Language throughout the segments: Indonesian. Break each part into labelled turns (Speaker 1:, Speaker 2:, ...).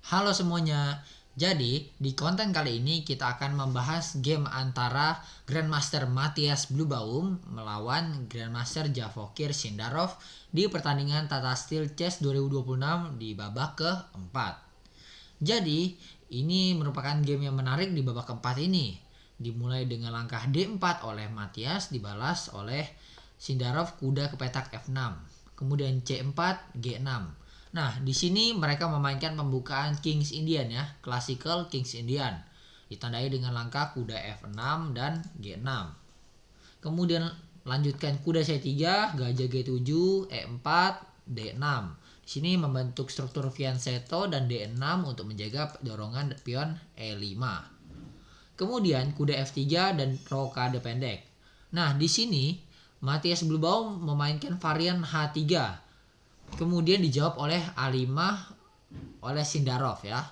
Speaker 1: Halo semuanya. Jadi, di konten kali ini kita akan membahas game antara Grandmaster Matthias Bluebaum melawan Grandmaster Javokir Sindarov di pertandingan Tata Steel Chess 2026 di babak keempat. Jadi, ini merupakan game yang menarik di babak keempat ini. Dimulai dengan langkah D4 oleh Matthias dibalas oleh Sindarov kuda ke petak F6. Kemudian C4, G6. Nah, di sini mereka memainkan pembukaan Kings Indian ya, Classical Kings Indian. Ditandai dengan langkah kuda F6 dan G6. Kemudian lanjutkan kuda C3, gajah G7, E4, D6. Di sini membentuk struktur fianchetto dan D6 untuk menjaga dorongan pion E5. Kemudian kuda F3 dan rokade pendek. Nah, di sini Matthias Bluebaum memainkan varian H3. Kemudian dijawab oleh A5 oleh Sindarov ya.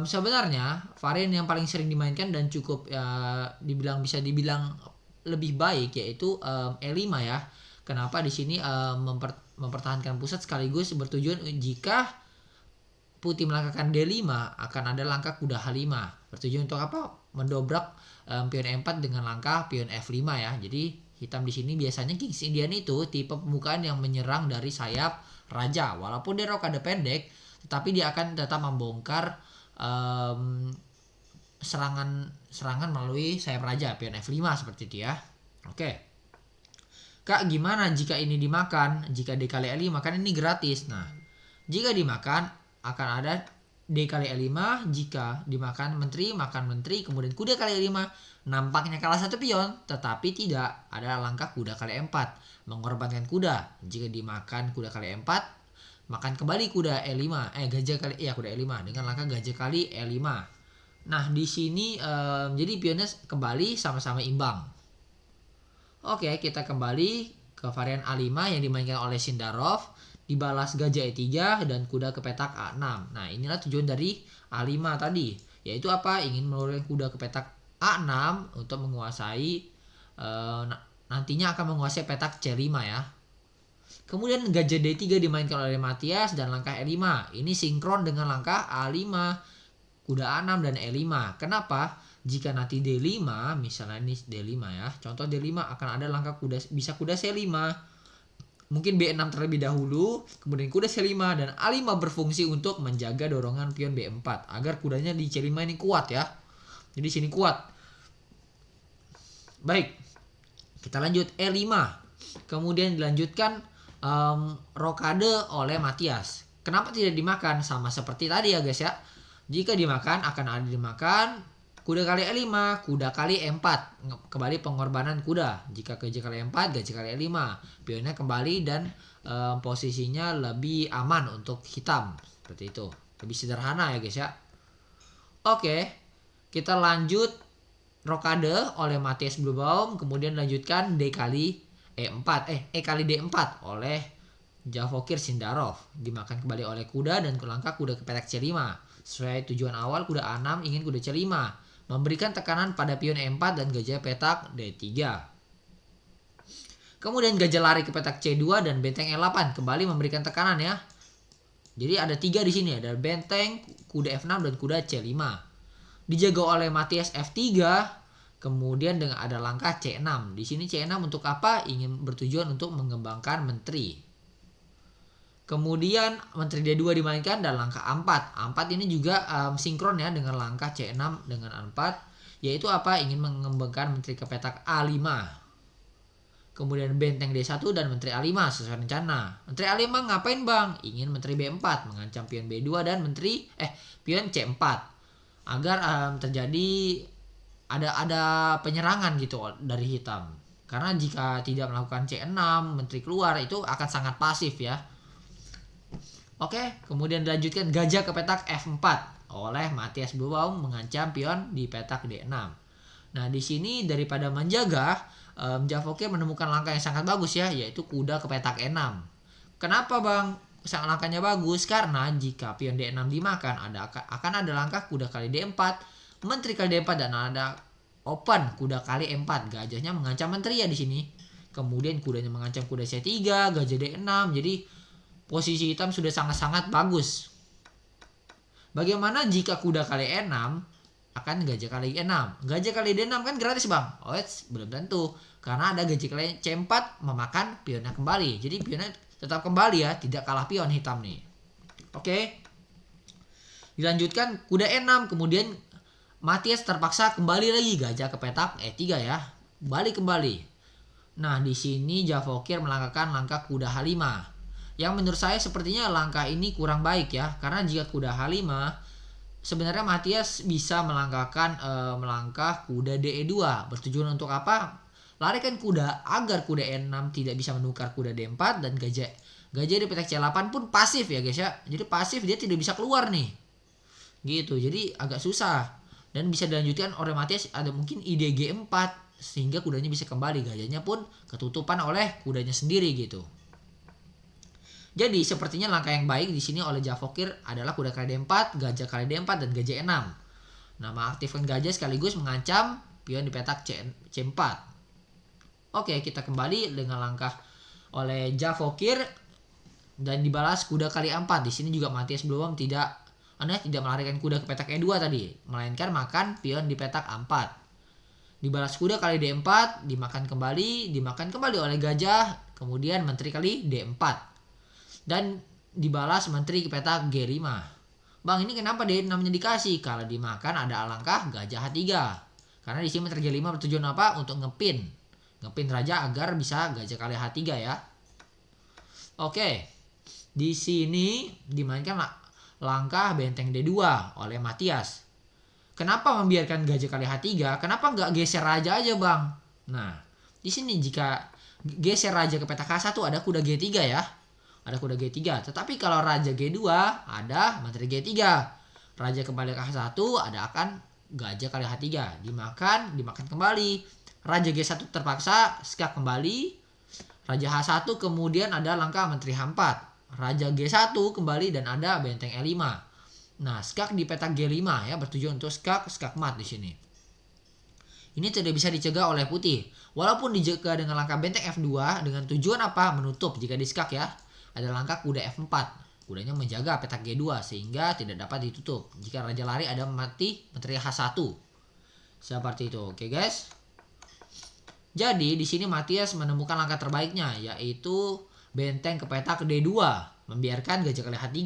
Speaker 1: Sebenarnya varian yang paling sering dimainkan dan cukup bisa dibilang lebih baik yaitu E5 ya. Kenapa di sini mempertahankan pusat sekaligus bertujuan jika putih melangkahkan D5 akan ada langkah kuda H5. Bertujuan untuk apa? Mendobrak pion E4 dengan langkah pion F5 ya. Jadi hitam di sini biasanya Kings Indian itu tipe pembukaan yang menyerang dari sayap raja. Walaupun dia rokade pendek, tetapi dia akan tetap membongkar serangan melalui sayap raja pion F5 seperti itu ya. Oke. Kak, gimana jika ini dimakan? Jika D kali E5 kan ini gratis. Nah, jika dimakan akan ada D kali E5. Jika dimakan menteri, makan menteri. Kemudian kuda kali E5. Nampaknya kalah satu pion, tetapi tidak. Ada langkah kuda kali E4. Mengorbankan kuda. Jika dimakan kuda kali E4, makan kembali kuda E5. Gajah kali kuda E5 dengan langkah gajah kali E5. Nah, di sini jadi pionnya kembali sama-sama imbang. Oke, kita kembali ke varian A5 yang dimainkan oleh Sindarov. Dibalas gajah E3 dan kuda ke petak A6. Nah, inilah tujuan dari A5 tadi. Yaitu apa? Ingin meluruskan kuda ke petak A6 untuk menguasai nantinya akan menguasai petak C5 ya. Kemudian gajah D3 dimainkan oleh Matthias dan langkah E5. Ini sinkron dengan langkah A5, kuda A6 dan E5. Kenapa? Jika nanti D5, misalnya ini D5 ya. Contoh D5 akan ada langkah bisa kuda C5. Mungkin B6 terlebih dahulu, kemudian kuda C5 dan A5 berfungsi untuk menjaga dorongan pion B4 agar kudanya di C5 ini kuat ya. Jadi sini kuat. Baik. Kita lanjut E5. Kemudian dilanjutkan rokade oleh Matthias. Kenapa tidak dimakan? Sama seperti tadi ya guys ya. Jika dimakan akan ada dimakan kuda kali E5, kuda kali E4. Kembali pengorbanan kuda. Jika gajah kali E4, gajah kali E5. Pionnya kembali dan posisinya lebih aman untuk hitam. Seperti itu. Lebih sederhana ya guys ya. Oke. Kita lanjut rokade oleh Matthias Bluebaum. Kemudian lanjutkan D kali E4. E kali D4 oleh Javokir Sindarov. Dimakan kembali oleh kuda dan langkah kuda ke petak C5. Sesuai tujuan awal kuda A6 ingin kuda C5. Memberikan tekanan pada pion E4 dan gajah petak D3. Kemudian gajah lari ke petak C2 dan benteng E8 kembali memberikan tekanan ya. Jadi ada 3 di sini, ada benteng, kuda F6 dan kuda C5. Dijaga oleh Matthias F3. Kemudian dengan ada langkah C6. Di sini C6 untuk apa? Ingin bertujuan untuk mengembangkan menteri. Kemudian menteri D2 dimainkan dan langkah A4. A4 ini juga sinkron ya dengan langkah C6 dengan A4. Yaitu apa? Ingin mengembangkan menteri ke petak A5. Kemudian benteng D1 dan menteri A5 sesuai rencana. Menteri A5 ngapain bang? Ingin menteri B4 mengancam pion B2 dan pion C4. Agar terjadi ada penyerangan gitu dari hitam. Karena jika tidak melakukan C6, menteri keluar itu akan sangat pasif ya. Oke, kemudian dilanjutkan gajah ke petak F4 oleh Matthias Bluebaum mengancam pion di petak D6. Nah, di sini daripada menjaga, Javokir menemukan langkah yang sangat bagus ya, yaitu kuda ke petak E6. Kenapa bang? Sangat langkahnya bagus karena jika pion D6 dimakan akan ada langkah kuda kali D4, menteri kali D4 dan ada open kuda kali E4. Gajahnya mengancam menteri ya di sini. Kemudian kudanya mengancam kuda C3, gajah D6. Jadi posisi hitam sudah sangat-sangat bagus. Bagaimana jika kuda kali E6 akan gajah kali E6? Gajah kali D6 kan gratis bang. Oh belum tentu. Karena ada gajah kali C4 memakan pionnya kembali. Jadi pionnya tetap kembali ya. Tidak kalah pion hitam nih. Oke. Dilanjutkan kuda E6. Kemudian Matias terpaksa kembali lagi. Gajah ke petak E3 ya. Balik kembali. Nah di sini Javokir melangkahkan langkah kuda H5. Yang menurut saya sepertinya langkah ini kurang baik ya. Karena jika kuda H5 sebenarnya Matias bisa melangkahkan melangkah kuda DE2. Bertujuan untuk apa? Larikan kuda agar kuda E6 tidak bisa menukar kuda D4 dan gajah di petak C8 pun pasif ya guys ya. Jadi pasif, dia tidak bisa keluar nih. Gitu. Jadi agak susah. Dan bisa dilanjutkan oleh Matias ada mungkin ide G4 sehingga kudanya bisa kembali. Gajahnya pun ketutupan oleh kudanya sendiri gitu. Jadi sepertinya langkah yang baik di sini oleh Javokir adalah kuda kali D4, gajah kali D4 dan gajah E6. Nah, mengaktifkan gajah sekaligus mengancam pion di petak C4. Oke, kita kembali dengan langkah oleh Javokir dan dibalas kuda kali A4. Di sini juga Matias belum tidak melarikan kuda ke petak E2 tadi, melainkan makan pion di petak A4. Dibalas kuda kali D4, dimakan kembali oleh gajah, kemudian menteri kali D4. Dan dibalas menteri ke petak G5. Bang, ini kenapa D6 nya dikasih? Kalau dimakan ada alangkah gajah H3. Karena di sini menteri G5 bertujuan apa? Untuk ngepin raja agar bisa gajah kali H3 ya. Oke. Di sini dimainkan langkah benteng D2 oleh Matias. Kenapa membiarkan gajah kali H3? Kenapa nggak geser raja aja, Bang? Nah, di sini jika geser raja ke petak H1 ada kuda G3 ya. Ada kuda G3. Tetapi kalau raja G2 ada menteri G3. Raja kembali ke H1 ada akan gajah kali H3. Dimakan kembali. Raja G1 terpaksa skak kembali. Raja H1 kemudian ada langkah menteri H4. Raja G1 kembali dan ada benteng E5. Nah, skak di petak G5 ya, bertujuan untuk skak mat di sini. Ini tidak bisa dicegah oleh putih. Walaupun dijaga dengan langkah benteng F2 dengan tujuan apa? Menutup jika di skak ya. Ada langkah kuda F4. Kudanya menjaga petak G2 sehingga tidak dapat ditutup. Jika raja lari ada mati menteri H1. Seperti itu. Oke, guys. Jadi di sini Matias menemukan langkah terbaiknya yaitu benteng ke petak D2, membiarkan gajah kali H3.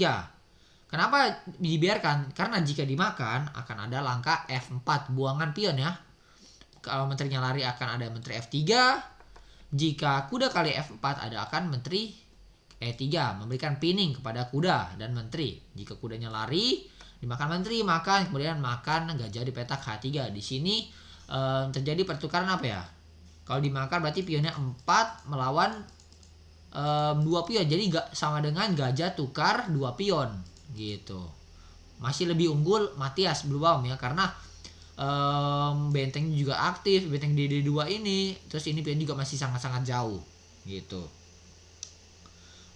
Speaker 1: Kenapa dibiarkan? Karena jika dimakan akan ada langkah F4, buangan pion ya. Kalau menterinya lari akan ada menteri F3. Jika kuda kali F4 ada akan menteri E3, memberikan pinning kepada kuda dan menteri. Jika kudanya lari, dimakan menteri, kemudian makan gajah di petak H3. Di sini terjadi pertukaran apa ya? Kalau dimakan berarti pionnya 4 melawan 2 pion. Jadi sama dengan gajah tukar 2 pion gitu. Masih lebih unggul Matias Blue Baum ya, karena benteng juga aktif, benteng DD2 ini. Terus ini pion juga masih sangat-sangat jauh gitu.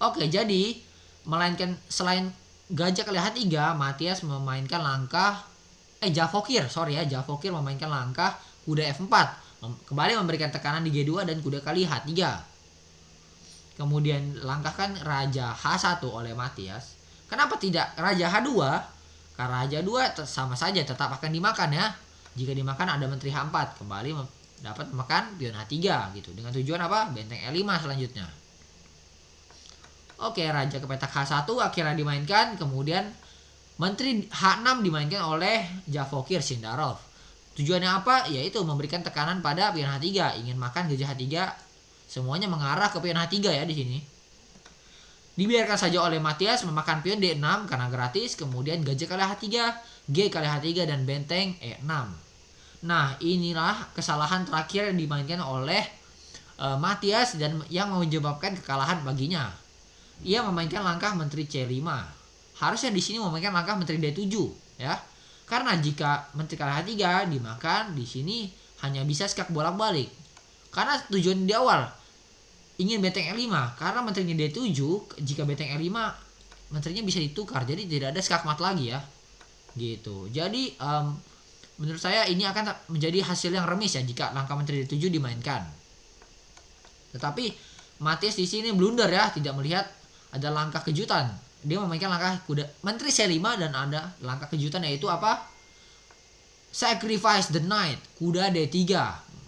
Speaker 1: Oke, jadi selain gajah kali H3, Matias memainkan langkah Javokir memainkan langkah kuda F4, kembali memberikan tekanan di G2 dan kuda kali H3. Kemudian langkahkan raja H1 oleh Matias. Kenapa tidak raja H2? Karena raja 2 sama saja tetap akan dimakan ya. Jika dimakan ada menteri H4, kembali dapat makan pion H3 gitu. Dengan tujuan apa? Benteng E5 selanjutnya. Oke, raja ke petak H1 akhirnya dimainkan. Kemudian menteri H6 dimainkan oleh Javokir Sindarov. Tujuannya apa? Yaitu memberikan tekanan pada pion H3. Ingin makan gajah H3. Semuanya mengarah ke pion H3 ya di sini. Dibiarkan saja oleh Matias memakan pion D6 karena gratis. Kemudian gajah kali H3, G kali H3 dan benteng E6. Nah, inilah kesalahan terakhir yang dimainkan oleh Matias dan yang menyebabkan kekalahan baginya. Ia memainkan langkah menteri C5. Harusnya di sini memainkan langkah menteri D7 ya. Karena jika menteri kali H3 dimakan di sini hanya bisa skak bolak-balik. Karena tujuan di awal ingin benteng E5, karena menterinya D7, jika benteng E5 menterinya bisa ditukar, jadi tidak ada skak mat lagi ya. Gitu. Jadi menurut saya ini akan menjadi hasil yang remis ya jika langkah menteri D7 dimainkan. Tetapi Matias di sini blunder ya, tidak melihat ada langkah kejutan dia memainkan langkah kuda menteri C5 dan ada langkah kejutan yaitu apa? Sacrifice the knight, kuda D3,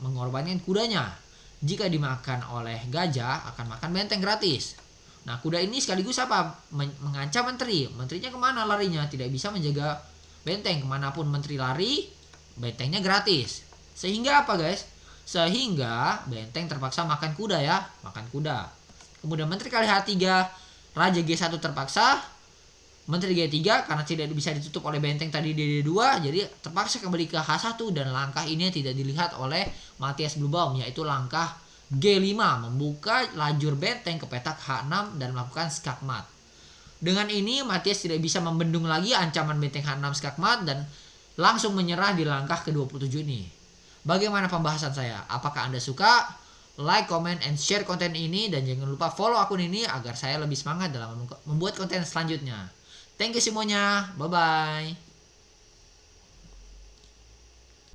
Speaker 1: mengorbankan kudanya. Jika dimakan oleh gajah akan makan benteng gratis. Nah, kuda ini sekaligus apa? Mengancam menteri. Menterinya kemana larinya? Tidak bisa menjaga benteng. Kemanapun menteri lari, bentengnya gratis. Sehingga apa guys? Sehingga benteng terpaksa makan kuda ya. Makan kuda. Kemudian menteri kali H3, raja G1 terpaksa. Menteri G3 karena tidak bisa ditutup oleh benteng tadi D2. Jadi terpaksa kembali ke H1. Dan langkah ini tidak dilihat oleh Matthias Bluebaum. Yaitu langkah G5, membuka lajur benteng ke petak H6 dan melakukan skakmat. Dengan ini Matthias tidak bisa membendung lagi ancaman benteng H6 skakmat dan langsung menyerah di langkah ke-27 ini. Bagaimana pembahasan saya? Apakah Anda suka? Like, comment, and share konten ini dan jangan lupa follow akun ini agar saya lebih semangat dalam membuat konten selanjutnya. Thank you semuanya. Bye bye.